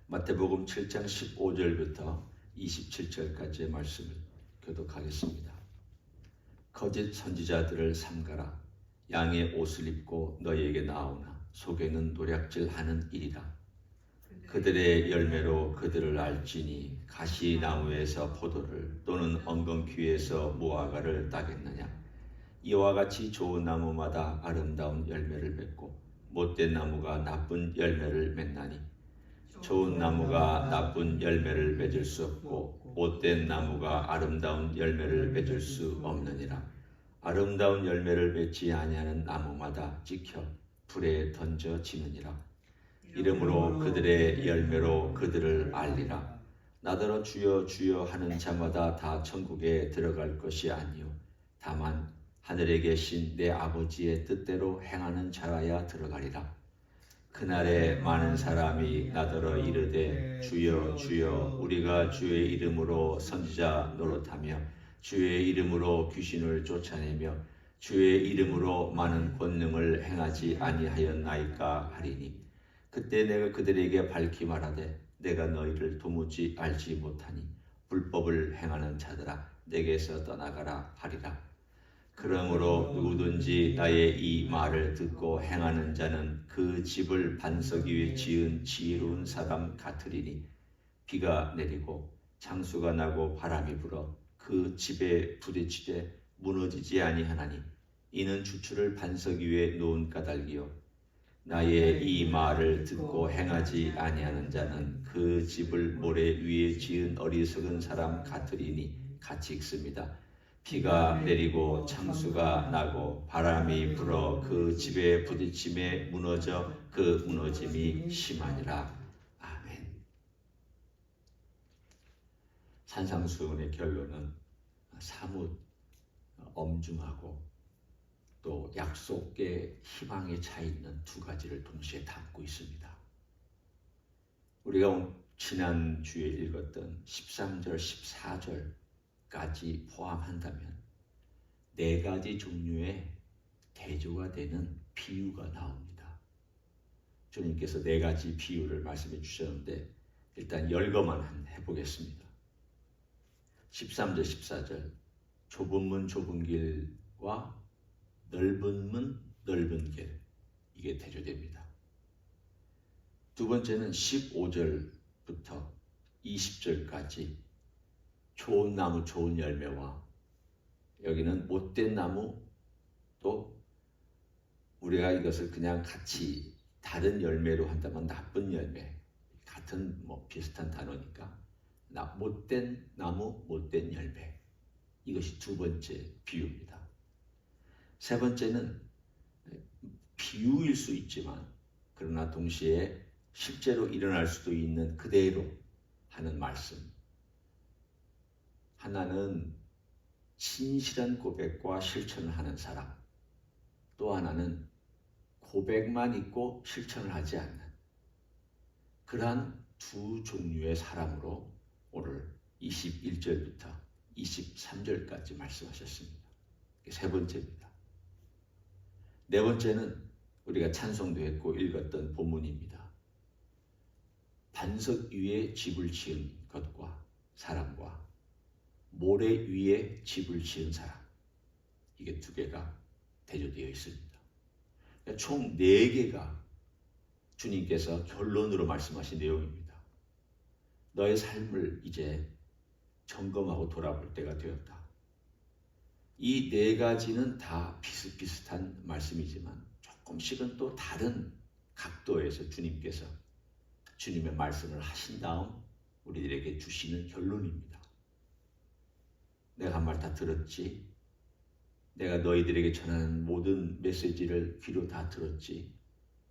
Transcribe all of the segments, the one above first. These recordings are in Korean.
마태복음 7장 15절부터 27절까지의 말씀을 교독하겠습니다. 거짓 선지자들을 삼가라. 양의 옷을 입고 너희에게 나오나 속에는 노략질하는 일이라. 그들의 열매로 그들을 알지니 가시나무에서 포도를 또는 엉겅퀴에서 무화과를 따겠느냐. 이와 같이 좋은 나무마다 아름다운 열매를 맺고 못된 나무가 나쁜 열매를 맺나니 좋은 나무가 나쁜 열매를 맺을 수 없고 못된 나무가 아름다운 열매를 맺을 수 없느니라. 아름다운 열매를 맺지 아니하는 나무마다 찍혀 불에 던져지느니라. 이러므로 그들의 열매로 그들을 알리라. 나더러 주여 주여 하는 자마다 다 천국에 들어갈 것이 아니요 다만 하늘에 계신 내 아버지의 뜻대로 행하는 자라야 들어가리라. 그날에 많은 사람이 나더러 이르되 주여 주여 우리가 주의 이름으로 선지자 노릇하며 주의 이름으로 귀신을 쫓아내며 주의 이름으로 많은 권능을 행하지 아니하였나이까 하리니 그때 내가 그들에게 밝히 말하되 내가 너희를 도무지 알지 못하니 불법을 행하는 자들아 내게서 떠나가라 하리라. 그러므로 누구든지 나의 이 말을 듣고 행하는 자는 그 집을 반석 위에 지은 지혜로운 사람 같으리니 비가 내리고 창수가 나고 바람이 불어 그 집에 부딪히되 무너지지 아니하나니 이는 주추를 반석 위에 놓은 까닭이요 나의 이 말을 듣고 행하지 아니하는 자는 그 집을 모래 위에 지은 어리석은 사람 같으리니 같이 읽습니다. 비가 내리고 창수가 나고 바람이 불어 그 집에 부딪힘에 무너져 그 무너짐이 심하니라. 아멘. 산상수훈의 결론은 사뭇 엄중하고 또 약속의 희망에 차 있는 두 가지를 동시에 담고 있습니다. 우리가 지난주에 읽었던 13절, 14절까지 포함한다면 네 가지 종류의 대조가 되는 비유가 나옵니다. 주님께서 네 가지 비유를 말씀해 주셨는데 일단 열거만 해보겠습니다. 13절, 14절 좁은 문 좁은 길과 넓은 문 넓은 길 이게 대조됩니다. 두 번째는 15절부터 20절까지 좋은 나무 좋은 열매와 여기는 못된 나무 또 우리가 이것을 그냥 같이 다른 열매로 한다면 나쁜 열매 같은 비슷한 단어니까 못된 나무 못된 열매 이것이 두 번째 비유입니다. 세 번째는 비유일 수 있지만 그러나 동시에 실제로 일어날 수도 있는 그대로 하는 말씀. 하나는 진실한 고백과 실천을 하는 사람. 또 하나는 고백만 있고 실천을 하지 않는 그러한 두 종류의 사람으로 오늘 21절부터 23절까지 말씀하셨습니다. 세 번째입니다. 네 번째는 우리가 찬송도 했고 읽었던 본문입니다. 반석 위에 집을 지은 것과 사람과 모래 위에 집을 지은 사람 이게 두 개가 대조되어 있습니다. 총 네 개가 주님께서 결론으로 말씀하신 내용입니다. 너의 삶을 이제 점검하고 돌아볼 때가 되었다. 이 네 가지는 다 비슷비슷한 말씀이지만 조금씩은 또 다른 각도에서 주님께서 주님의 말씀을 하신 다음 우리들에게 주시는 결론입니다. 내가 한 말 다 들었지? 내가 너희들에게 전하는 모든 메시지를 귀로 다 들었지?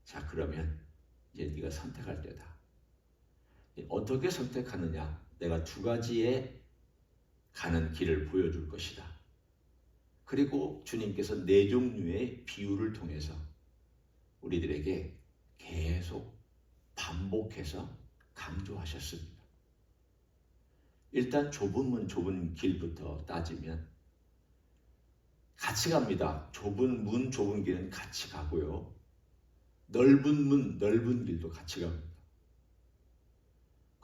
자, 그러면 이제 네가 선택할 때다. 어떻게 선택하느냐? 내가 두 가지의 가는 길을 보여줄 것이다. 그리고 주님께서 네 종류의 비유를 통해서 우리들에게 계속 반복해서 강조하셨습니다. 일단 좁은 문 좁은 길부터 따지면 같이 갑니다. 좁은 문 좁은 길은 같이 가고요. 넓은 문 넓은 길도 같이 갑니다.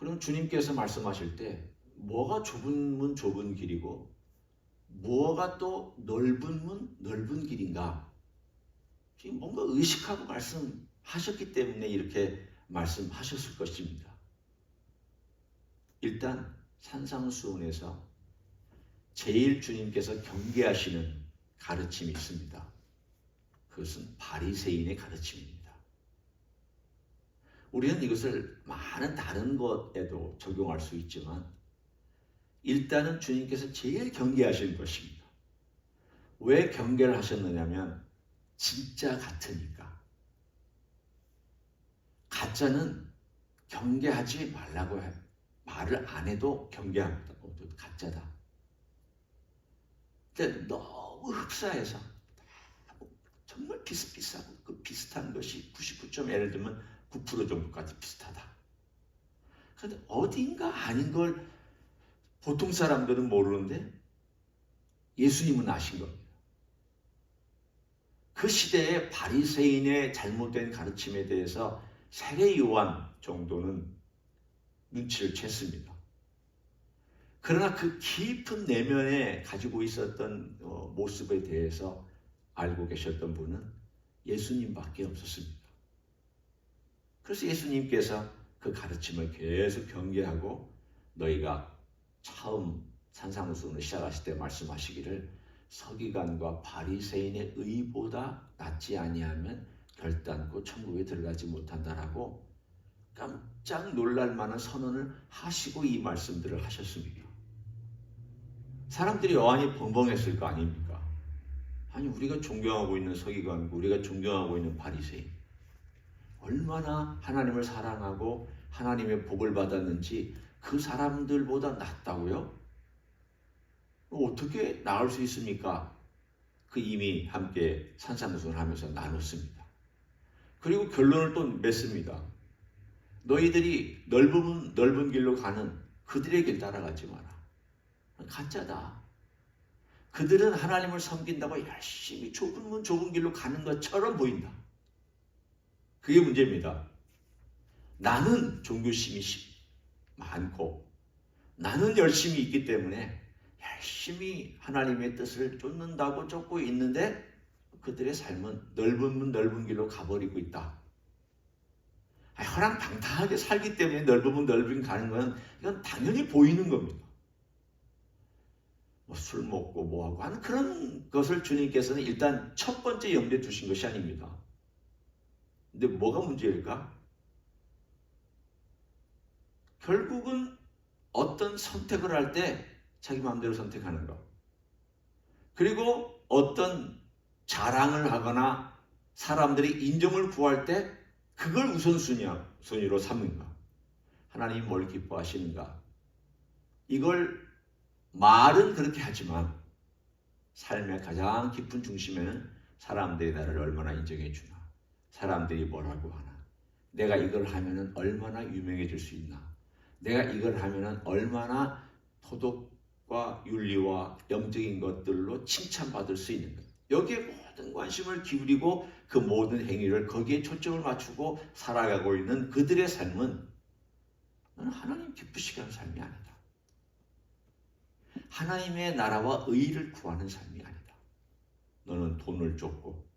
그럼 주님께서 말씀하실 때 뭐가 좁은 문 좁은 길이고 뭐가 또 넓은 문 넓은 길인가? 지금 뭔가 의식하고 말씀하셨기 때문에 이렇게 말씀하셨을 것입니다. 일단 산상수훈에서 제일 주님께서 경계하시는 가르침이 있습니다. 그것은 바리새인의 가르침입니다. 우리는 이것을 많은 다른 것에도 적용할 수 있지만 일단은 주님께서 제일 경계하시는 것입니다. 왜 경계를 하셨느냐면 진짜 같으니까. 가짜는 경계하지 말라고 말을 안 해도 경계합니다. 가짜다. 근데 너무 흡사해서 정말 비슷비슷하고 그 비슷한 것이 99점 예를 들면 9% 정도까지 비슷하다. 그런데 어딘가 아닌 걸 보통 사람들은 모르는데 예수님은 아신 겁니다. 그 시대의 바리새인의 잘못된 가르침에 대해서 세례 요한 정도는 눈치를 챘습니다. 그러나 그 깊은 내면에 가지고 있었던 모습에 대해서 알고 계셨던 분은 예수님밖에 없었습니다. 그래서 예수님께서 그 가르침을 계속 경계하고 너희가 처음 산상수훈을 시작하실 때 말씀하시기를 서기관과 바리새인의 의보다 낫지 아니하면 결단코 천국에 들어가지 못한다라고 깜짝 놀랄 만한 선언을 하시고 이 말씀들을 하셨습니다. 사람들이 어안이 벙벙했을 거 아닙니까? 아니 우리가 존경하고 있는 서기관과 우리가 존경하고 있는 바리새인 얼마나 하나님을 사랑하고 하나님의 복을 받았는지 그 사람들보다 낫다고요? 어떻게 나을 수 있습니까? 그 이미 함께 산상수훈을 하면서 나눴습니다. 그리고 결론을 또 맺습니다. 너희들이 넓은 길로 가는 그들의 길 따라가지 마라. 가짜다. 그들은 하나님을 섬긴다고 열심히 좁은 문 좁은 길로 가는 것처럼 보인다. 그게 문제입니다. 나는 종교심이 많고 나는 열심히 있기 때문에 열심히 하나님의 뜻을 쫓는다고 쫓고 있는데 그들의 삶은 넓은 문 넓은 길로 가버리고 있다. 허랑방탕하게 살기 때문에 넓은 문 넓은 길 가는 건 이건 당연히 보이는 겁니다. 술 먹고 뭐하고 하는 그런 것을 주님께서는 일단 첫 번째 염두에 두신 것이 아닙니다. 근데 뭐가 문제일까? 결국은 어떤 선택을 할 때 자기 마음대로 선택하는 것. 그리고 어떤 자랑을 하거나 사람들이 인정을 구할 때 그걸 우선순위로 삼는가. 하나님이 뭘 기뻐하시는가. 이걸 말은 그렇게 하지만 삶의 가장 깊은 중심에는 사람들이 나를 얼마나 인정해 주나. 사람들이 뭐라고 하나. 내가 이걸 하면은 얼마나 유명해질 수 있나. 내가 이걸 하면은 얼마나 도덕과 윤리와 영적인 것들로 칭찬받을 수 있는가. 여기에 모든 관심을 기울이고 그 모든 행위를 거기에 초점을 맞추고 살아가고 있는 그들의 삶은 너는 하나님 기쁘시게 하는 삶이 아니다. 하나님의 나라와 의를 구하는 삶이 아니다. 너는 돈을 쫓고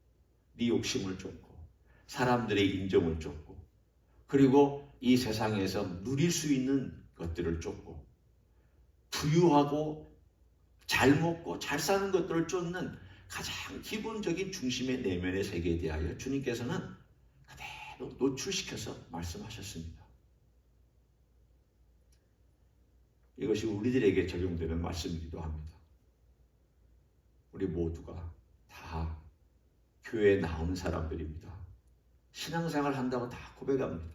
네 욕심을 쫓고 사람들의 인정을 쫓고 그리고 이 세상에서 누릴 수 있는 것들을 쫓고 부유하고 잘 먹고 잘 사는 것들을 쫓는 가장 기본적인 중심의 내면의 세계에 대하여 주님께서는 그대로 노출시켜서 말씀하셨습니다. 이것이 우리들에게 적용되는 말씀이기도 합니다. 우리 모두가 다 교회에 나오는 사람들입니다. 신앙생활 한다고 다 고백합니다.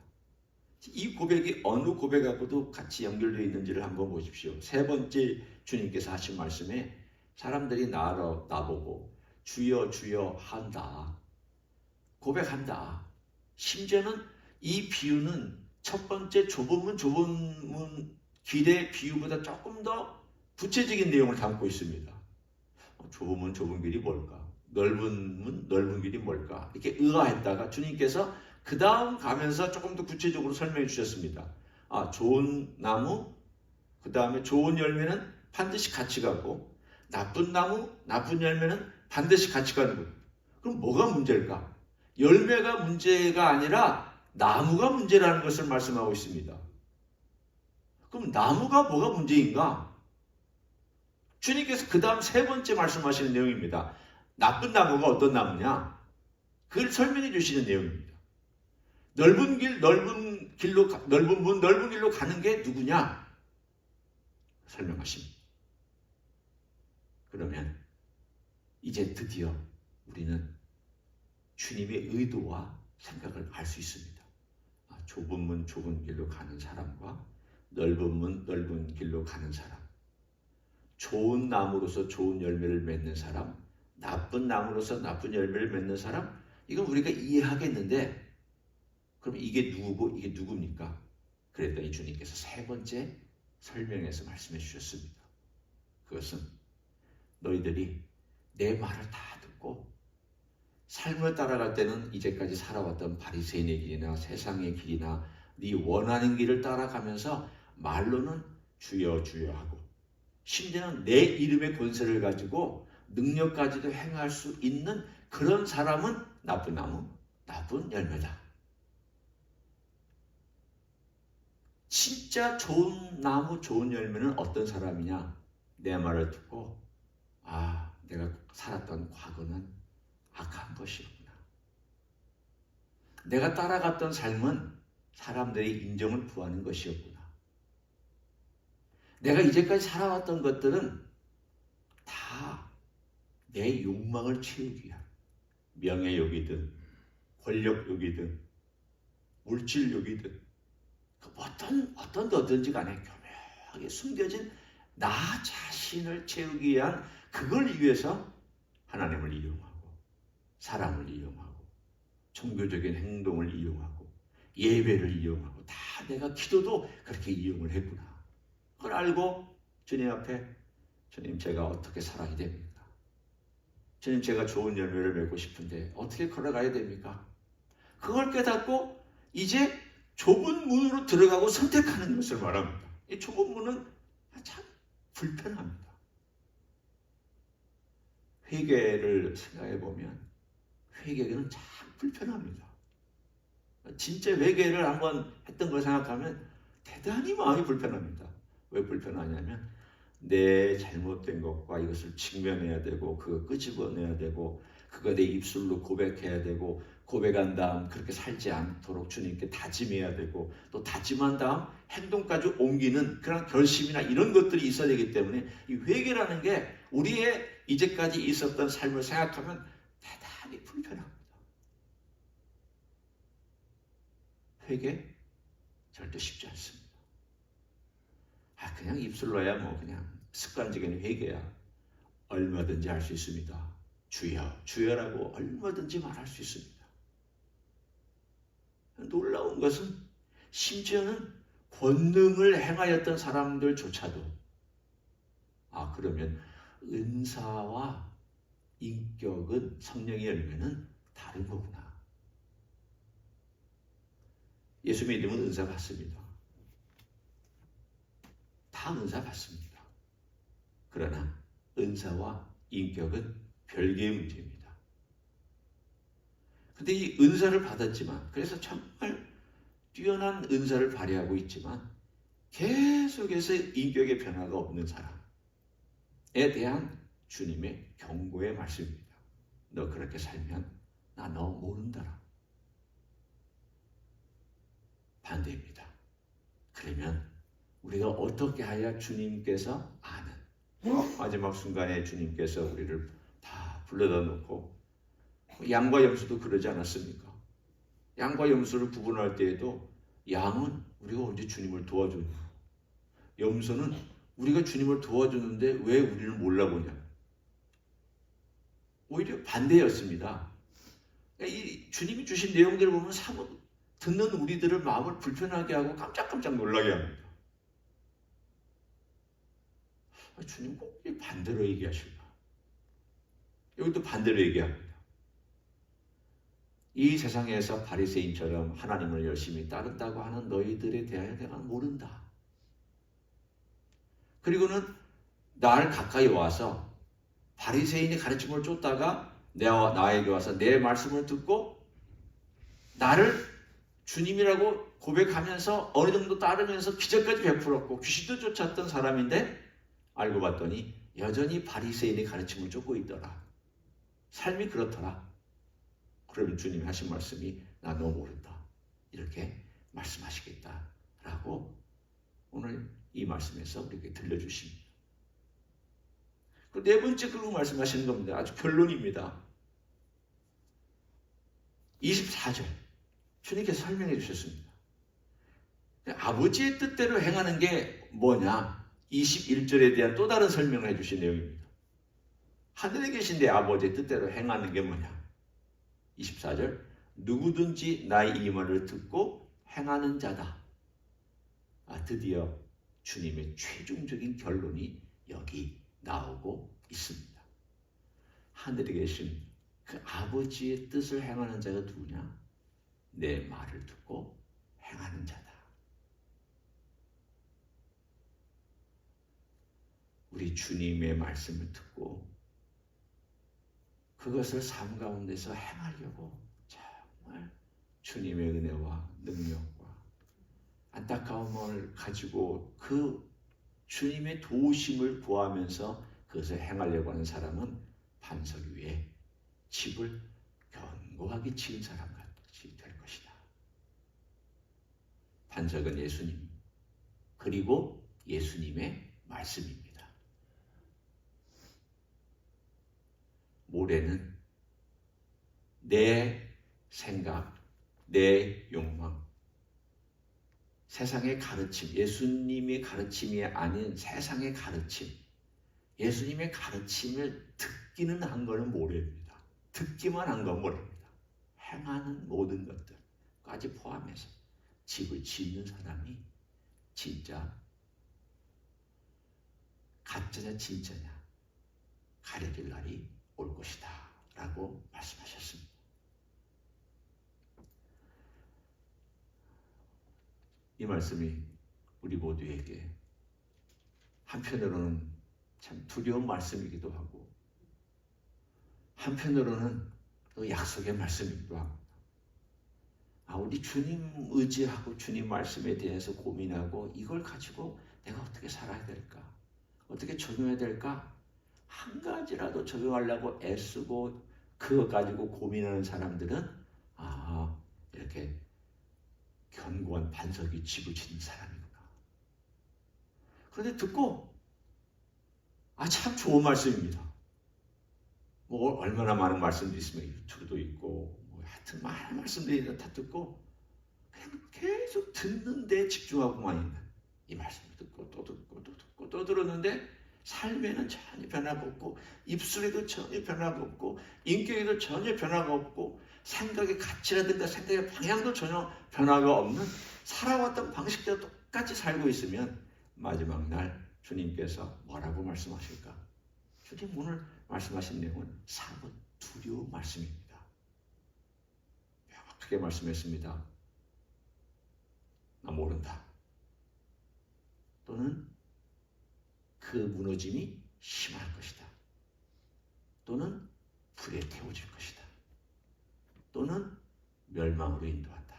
이 고백이 어느 고백하고도 같이 연결되어 있는지를 한번 보십시오. 세 번째 주님께서 하신 말씀에 사람들이 나보고 주여 주여 한다. 고백한다. 심지어는 이 비유는 첫 번째 좁은 문 길의 비유보다 조금 더 구체적인 내용을 담고 있습니다. 좁은 문 좁은 길이 뭘까? 넓은 문 넓은 길이 뭘까? 이렇게 의아했다가 주님께서 그 다음 가면서 조금 더 구체적으로 설명해 주셨습니다. 좋은 나무, 그 다음에 좋은 열매는 반드시 같이 가고 나쁜 나무, 나쁜 열매는 반드시 같이 가는 거예요. 그럼 뭐가 문제일까? 열매가 문제가 아니라 나무가 문제라는 것을 말씀하고 있습니다. 그럼 나무가 뭐가 문제인가? 주님께서 그 다음 세 번째 말씀하시는 내용입니다. 나쁜 나무가 어떤 나무냐? 그걸 설명해 주시는 내용입니다. 넓은 길로 가는 게 누구냐? 설명하십니다. 그러면 이제 드디어 우리는 주님의 의도와 생각을 알 수 있습니다. 좁은 문 좁은 길로 가는 사람과 넓은 문 넓은 길로 가는 사람, 좋은 나무로서 좋은 열매를 맺는 사람, 나쁜 나무로서 나쁜 열매를 맺는 사람, 이건 우리가 이해하겠는데 그럼 이게 누구고 이게 누굽니까? 그랬더니 주님께서 세 번째 설명해서 말씀해 주셨습니다. 그것은 너희들이 내 말을 다 듣고 삶을 따라갈 때는 이제까지 살아왔던 바리새인의 길이나 세상의 길이나 네 원하는 길을 따라가면서 말로는 주여 주여 하고 심지어는 내 이름의 권세를 가지고 능력까지도 행할 수 있는 그런 사람은 나쁜 나무, 나쁜 열매다. 진짜 좋은 나무, 좋은 열매는 어떤 사람이냐? 내 말을 듣고 내가 살았던 과거는 악한 것이었구나. 내가 따라갔던 삶은 사람들의 인정을 구하는 것이었구나. 내가 이제까지 살아왔던 것들은 다 내 욕망을 채우기 위한 명예욕이든 권력욕이든 물질욕이든 어떤지 간에 교묘하게 숨겨진 나 자신을 채우기 위한 그걸 위해서 하나님을 이용하고 사람을 이용하고 종교적인 행동을 이용하고 예배를 이용하고 다 내가 기도도 그렇게 이용을 했구나. 그걸 알고 주님 앞에 주님 제가 어떻게 살아야 됩니까? 주님 제가 좋은 열매를 맺고 싶은데 어떻게 걸어가야 됩니까? 그걸 깨닫고 이제 좁은 문으로 들어가고 선택하는 것을 말합니다. 이 좁은 문은 참 불편합니다. 회개를 생각해 보면 회개는 참 불편합니다. 진짜 회개를 한번 했던 걸 생각하면 대단히 마음이 불편합니다. 왜 불편하냐면 내 잘못된 것과 이것을 직면해야 되고 그거 끄집어내야 되고 그거 내 입술로 고백해야 되고 고백한 다음 그렇게 살지 않도록 주님께 다짐해야 되고 또 다짐한 다음 행동까지 옮기는 그런 결심이나 이런 것들이 있어야 되기 때문에 이 회개라는 게 우리의 이제까지 있었던 삶을 생각하면 대단히 불편합니다. 회개 절대 쉽지 않습니다. 그냥 입술로야 그냥 습관적인 회개야 얼마든지 할 수 있습니다. 주여 주여라고 얼마든지 말할 수 있습니다. 놀라운 것은 심지어는 권능을 행하였던 사람들조차도 그러면 은사와 인격은 성령의 열매는 다른 거구나. 예수 믿으면 은사 받습니다. 다 은사 받습니다. 그러나 은사와 인격은 별개의 문제입니다. 근데 이 은사를 받았지만 그래서 정말 뛰어난 은사를 발휘하고 있지만 계속해서 인격의 변화가 없는 사람에 대한 주님의 경고의 말씀입니다. 너 그렇게 살면 나 너 모른다라. 반대입니다. 그러면 우리가 어떻게 해야 주님께서 아는 마지막 순간에 주님께서 우리를 다 불러다 놓고 양과 염소도 그러지 않았습니까? 양과 염소를 구분할 때에도 양은 우리가 언제 주님을 도와줬냐? 염소는 우리가 주님을 도와줬는데 왜 우리를 몰라보냐? 오히려 반대였습니다. 이 주님이 주신 내용들을 보면 사뭇 듣는 우리들을 마음을 불편하게 하고 깜짝깜짝 놀라게 합니다. 주님 꼭 반대로 얘기하실까? 여기도 반대로 얘기합니다. 이 세상에서 바리새인처럼 하나님을 열심히 따른다고 하는 너희들에 대하여 내가 모른다. 그리고는 날 가까이 와서 바리새인의 가르침을 쫓다가 나에게 와서 내 말씀을 듣고 나를 주님이라고 고백하면서 어느 정도 따르면서 기적까지 베풀었고 귀신도 쫓았던 사람인데 알고 봤더니 여전히 바리새인의 가르침을 쫓고 있더라. 삶이 그렇더라. 그러면 주님이 하신 말씀이 나 너 모른다. 이렇게 말씀하시겠다라고 오늘 이 말씀에서 우리에게 들려주십니다. 그 네 번째 그리고 말씀하시는 겁니다. 아주 결론입니다. 24절 주님께서 설명해 주셨습니다. 아버지의 뜻대로 행하는 게 뭐냐? 21절에 대한 또 다른 설명을 해주신 내용입니다. 하늘에 계신 내 아버지의 뜻대로 행하는 게 뭐냐? 24절 누구든지 나의 이 말을 듣고 행하는 자다. 드디어 주님의 최종적인 결론이 여기 나오고 있습니다. 하늘에 계신 그 아버지의 뜻을 행하는 자가 누구냐? 내 말을 듣고 행하는 자다. 우리 주님의 말씀을 듣고 그것을 삶 가운데서 행하려고 정말 주님의 은혜와 능력과 안타까움을 가지고 그 주님의 도우심을 구하면서 그것을 행하려고 하는 사람은 반석 위에 집을 견고하게 지은 사람 같이 될 것이다. 반석은 예수님, 그리고 예수님의 말씀입니다. 모래는 내 생각, 내 욕망, 세상의 가르침, 예수님의 가르침이 아닌 세상의 가르침, 예수님의 가르침을 듣기는 한 거는 모래입니다. 듣기만 한 건 모래입니다. 행하는 모든 것들까지 포함해서 집을 짓는 사람이 진짜 가짜냐 진짜냐 가려질 날이 올 것이다 라고 말씀하셨습니다. 이 말씀이 우리 모두에게 한편으로는 참 두려운 말씀이기도 하고 한편으로는 또 약속의 말씀이기도 합니다. 우리 주님 의지하고 주님 말씀에 대해서 고민하고 이걸 가지고 내가 어떻게 살아야 될까? 어떻게 적용해야 될까? 한 가지라도 적용하려고 애쓰고 그거 가지고 고민하는 사람들은 이렇게 견고한 반석이 집을 짓는 사람이구나. 그런데 듣고 참 좋은 말씀입니다. 뭐 얼마나 많은 말씀들이 있으면 유튜브도 있고 하여튼 많은 말씀들이 다 듣고 그냥 계속 듣는 데 집중하고만 있는 이 말씀을 듣고 또 듣고 또 듣고 또 들었는데 삶에는 전혀 변화가 없고 입술에도 전혀 변화가 없고 인격에도 전혀 변화가 없고 생각의 가치라든가 생각의 방향도 전혀 변화가 없는 살아왔던 방식대로 똑같이 살고 있으면 마지막 날 주님께서 뭐라고 말씀하실까? 주님 오늘 말씀하신 내용은 사뭇 두려운 말씀입니다. 명확하게 말씀했습니다. 나 모른다. 또는 그 무너짐이 심할 것이다. 또는 불에 태워질 것이다. 또는 멸망으로 인도한다.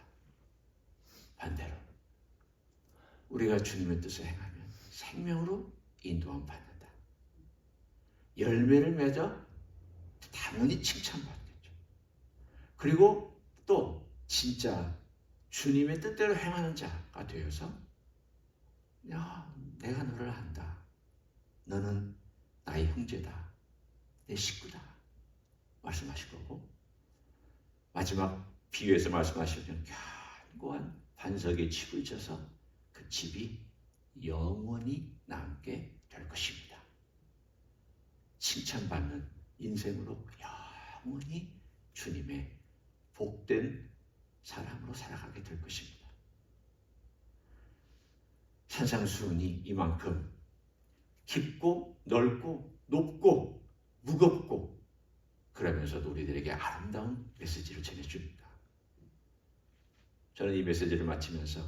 반대로 우리가 주님의 뜻을 행하면 생명으로 인도함 받는다. 열매를 맺어 당연히 칭찬받겠죠. 그리고 또 진짜 주님의 뜻대로 행하는 자가 되어서 내가 너를 안다. 너는 나의 형제다. 내 식구다. 말씀하실 거고 마지막 비유에서 말씀하시면 견고한 반석에 집을 져서 그 집이 영원히 남게 될 것입니다. 칭찬받는 인생으로 영원히 주님의 복된 사람으로 살아가게 될 것입니다. 산상수훈이 이만큼 깊고 넓고 높고 무겁고 그러면서도 우리들에게 아름다운 메시지를 전해줍니다. 저는 이 메시지를 마치면서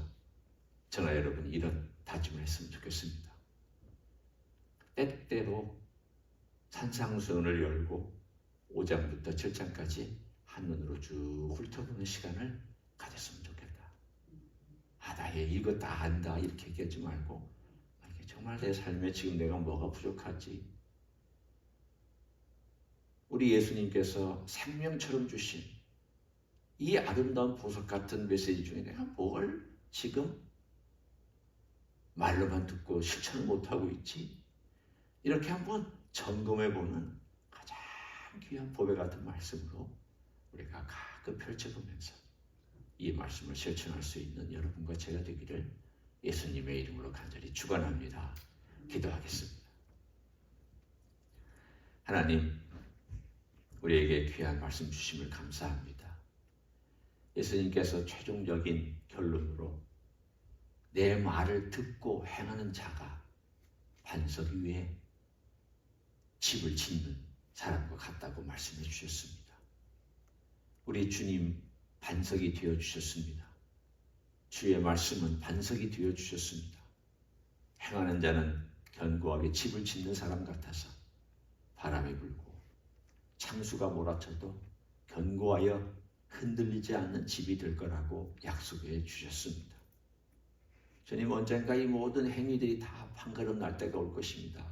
저나 여러분이 이런 다짐을 했으면 좋겠습니다. 때때로 산상수훈을 열고 5장부터 7장까지 한눈으로 쭉 훑어보는 시간을 가졌으면 좋겠다. 나 이거 다 안다 이렇게 얘기하지 말고 정말 내 삶에 지금 내가 뭐가 부족하지? 우리 예수님께서 생명처럼 주신 이 아름다운 보석 같은 메시지 중에 내가 뭘 지금 말로만 듣고 실천을 못하고 있지? 이렇게 한번 점검해보는 가장 귀한 보배 같은 말씀으로 우리가 가끔 펼쳐보면서 이 말씀을 실천할 수 있는 여러분과 제가 되기를 예수님의 이름으로 간절히 축원합니다. 기도하겠습니다. 하나님, 우리에게 귀한 말씀 주심을 감사합니다. 예수님께서 최종적인 결론으로 내 말을 듣고 행하는 자가 반석 위에 집을 짓는 사람과 같다고 말씀해 주셨습니다. 우리 주님 반석이 되어 주셨습니다. 주의 말씀은 반석이 되어 주셨습니다. 행하는 자는 견고하게 집을 짓는 사람 같아서 바람이 불고 창수가 몰아쳐도 견고하여 흔들리지 않는 집이 될 거라고 약속해 주셨습니다. 주님, 언젠가 이 모든 행위들이 다 판가름 날 때가 올 것입니다.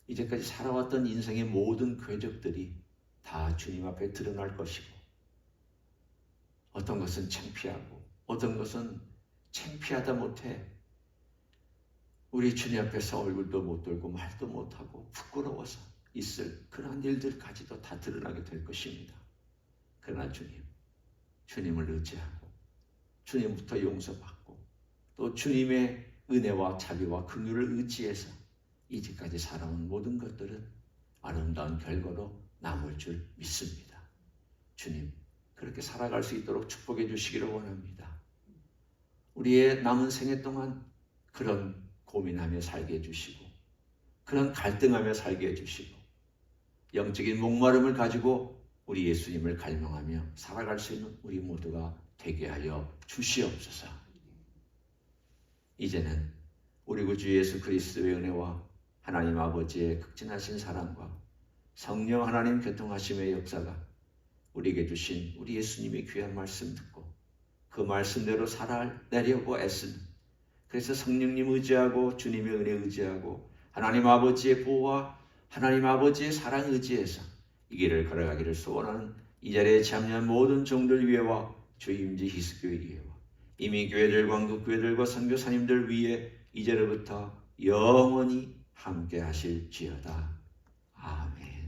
이제까지 살아왔던 인생의 모든 궤적들이 다 주님 앞에 드러날 것이고, 어떤 것은 창피하고 어떤 것은 창피하다 못해 우리 주님 앞에서 얼굴도 못 들고 말도 못하고 부끄러워서 있을 그런 일들까지도 다 드러나게 될 것입니다. 그러나 주님을 의지하고 주님부터 용서받고 또 주님의 은혜와 자비와 긍휼을 의지해서 이제까지 살아온 모든 것들은 아름다운 결과로 남을 줄 믿습니다. 주님, 그렇게 살아갈 수 있도록 축복해 주시기를 원합니다. 우리의 남은 생애 동안 그런 고민하며 살게 해주시고 그런 갈등하며 살게 해주시고 영적인 목마름을 가지고 우리 예수님을 갈망하며 살아갈 수 있는 우리 모두가 되게 하여 주시옵소서. 이제는 우리 구주 예수 그리스도의 은혜와 하나님 아버지의 극진하신 사랑과 성령 하나님 교통하심의 역사가 우리에게 주신 우리 예수님의 귀한 말씀 듣고 그 말씀대로 살아내려고 애쓰는, 그래서 성령님 의지하고 주님의 은혜 의지하고 하나님 아버지의 보호와 하나님 아버지의 사랑 의지해서 이 길을 걸어가기를 소원하는 이 자리에 참여한 모든 종들 위에와 주임지 히스교회 위에와 이미 교회들, 광국 교회들과 선교사님들 위에 이제로부터 영원히 함께 하실지어다. 아멘.